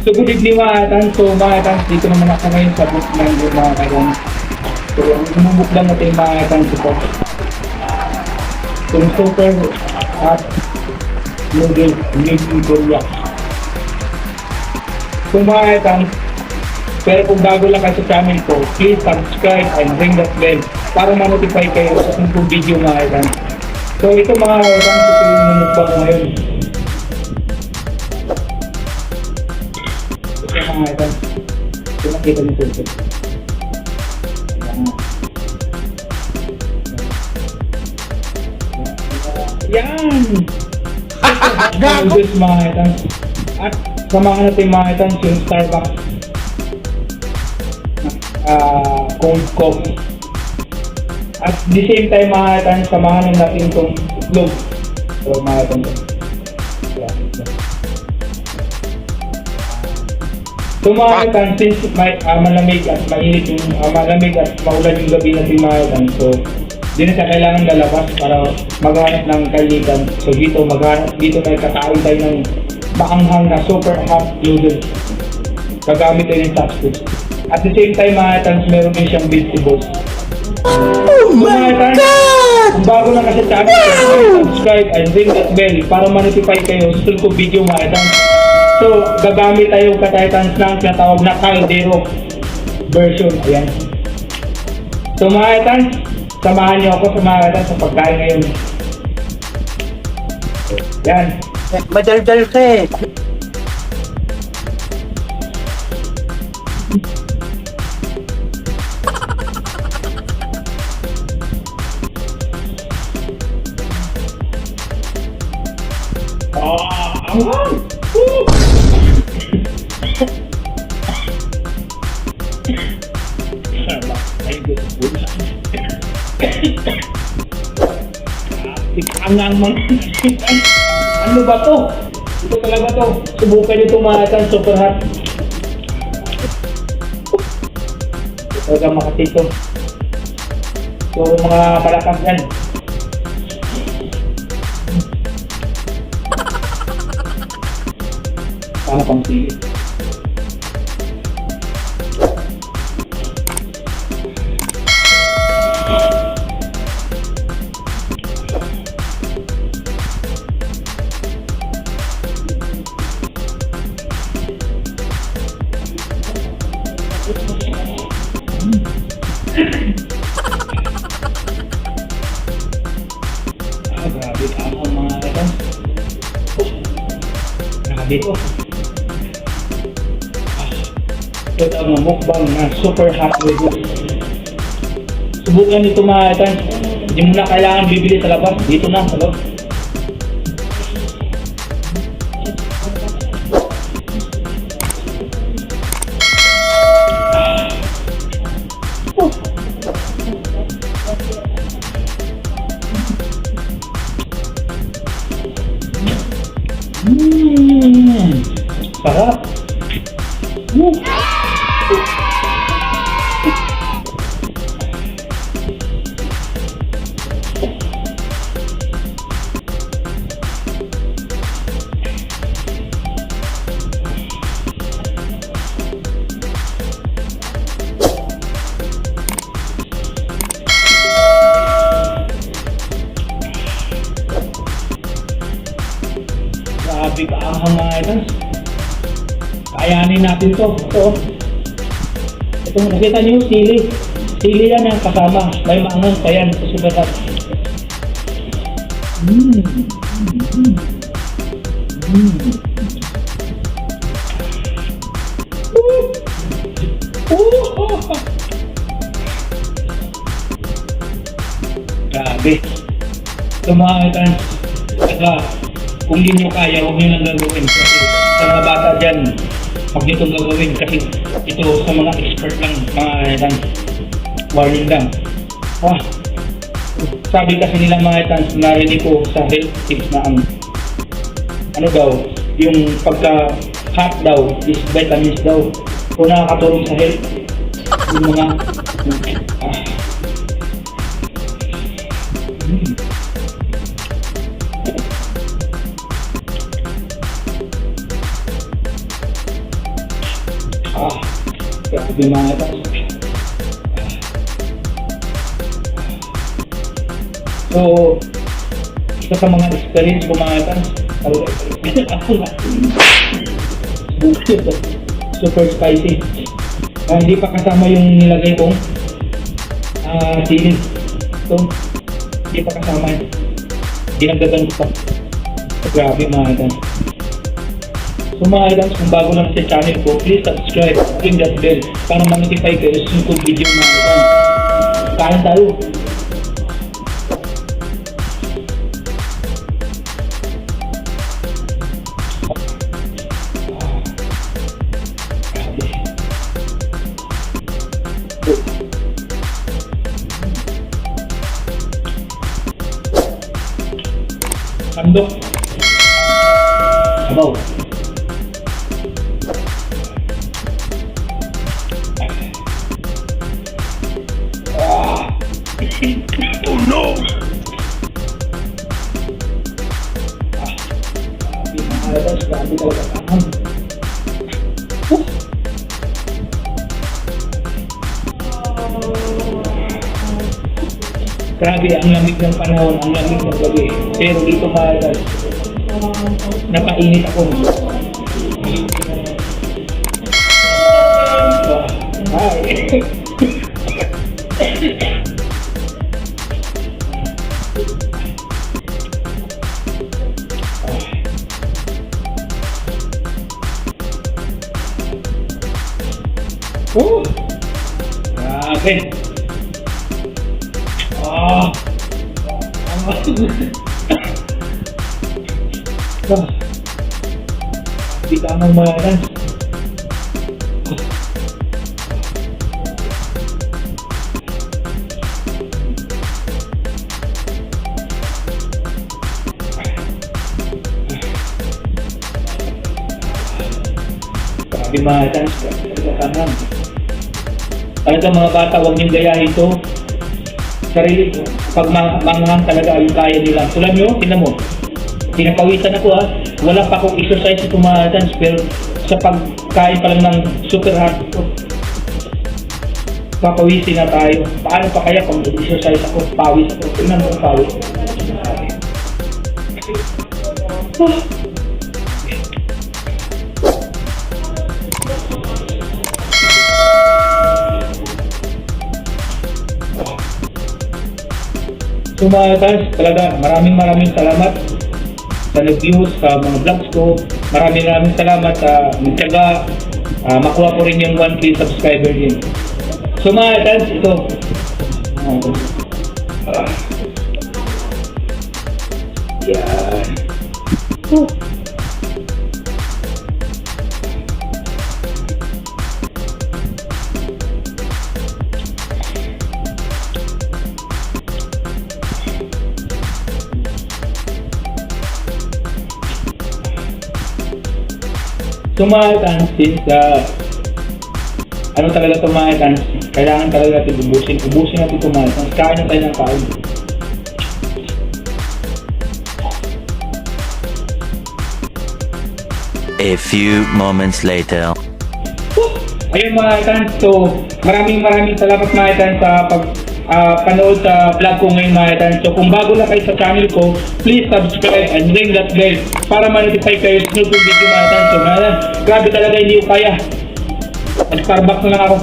So good evening mga katan. So mga katan, dito naman ako ngayon sa book ng mga katan. So ang bumubuk lang natin mga katan ito. So super at noodle Korea. So mga katan, pero kung bago lang kayo sa channel ko, please subscribe and ring that bell para ma-notify kayo sa kung video mga katan. So ito mga katan, ito yung mumukbang ko ngayon. Mga katan, ito nakita niyo po ito. Yan! Noodles mga katan. At samahan natin mga katan yung Starbucks cold coffee. At the same time mga katan, samahan natin itong itlog. So mga katan. So mga katan, since malamig at mainit yung malamig at maulan yung gabi natin mga katan, so di na siya kailangan lalabas para maghanap ng kainitan. So dito may kakain tayo ng maanghang na super hot noodles. Gagamit tayo ng chopsticks. At the same time mga katan, meron din siyang vegetables. Oh my God! Kung bago na kasi channel, subscribe and ring that bell para ma-notify kayo sa susunod kong video mga katan. So, gagamit tayo kataytans ng tinatawag na caldero version. Ayan. So mga katan, samahan niyo ako sa mga katan sa pagkain ngayon. Yan. Madaldal ka eh. Anghang! Angang mga ano ba to? Ito talaga to. Subukan nyo ito mga katan, super hot. Talaga makatito. So mga palakang yan. Para pang sili. Grabe ang mga ito. Grabe ito. Ito ang mukbang na super hot noodles. Subukan nito mga katan. Hindi mo na kailangan bibili sa labas. Dito na sa loob. Sarap. Grabe ka ang mga ito. Kayanin natin to. Ito, nakita niyo sili. Sili yan ang kasama. May maangang pa yan. Super hot. Grabe. Ito mga katan. Saka, kung hindi nyo kaya, huwag nyo lang gagawin. Kasi sa mga bata dyan, huwag nyo itong gagawin. Kasi ito sa mga expert lang, mga katan. Warning lang. Sabi kasi nila mga katan, narinig ko sa health tips na ano daw, yung pagka hot daw is vitamins daw. Kung nakakatulong sa health, yung mga Grabe mga ito. So, isa sa mga experience ko mga ito. Ako nga. Super spicy. Hindi pa kasama yung nilagay kong sili. So, hindi pa kasama yun. Dinagdagan ko pa. So, grabe mga ito. So mga items, kung bago lang sa channel ko, please subscribe, ring that bell para ma-notify kayo sa sunod video mga items. Kain tayo! Sandok! Sabaw! Oh no! Grabe talaga tangan. Grabe ang lamig ng panahon, ang lamig ng gabi. Pero dito mga napainit ako. Hi! Oh! Grabe! Ah! Di ka nang mayanan. Grabe mga chance, kanan. Ano ito mga bata, huwag niyong gayahin ito. Sarili, pag manghang talaga yung kaya nila. Tulad nyo, tingnan mo. Pinapawisan ako ha. Wala pa akong exercise ito mga chance, pero sa pagkain pa lang ng super hard ito. Papawisin na tayo. Paano pa kaya kung exercise ako, pawis ako. Tingnan mo ang pawis. So mga guys, talaga maraming salamat sa nag-views sa mga vlogs ko. Maraming salamat sa nagtyaga. Makuha ko rin yung 1K subscriber din. So mga guys, ito. Yan. Tumahan since ano talaga tumahan, kailangan talaga natin ubusin natin tumahan. Kain na tayo ng kain. A few moments later. Ayun mga itan, so maraming salamat mga itan sa panood sa vlog ko ngayon mga itan. So kung bago lang kayo sa channel ko, please subscribe and ring that bell para ma-notify kayo sa sunod video mga itan. So mga itan, grabe talaga hindi ko kaya. Mag-Starbucks na lang ako.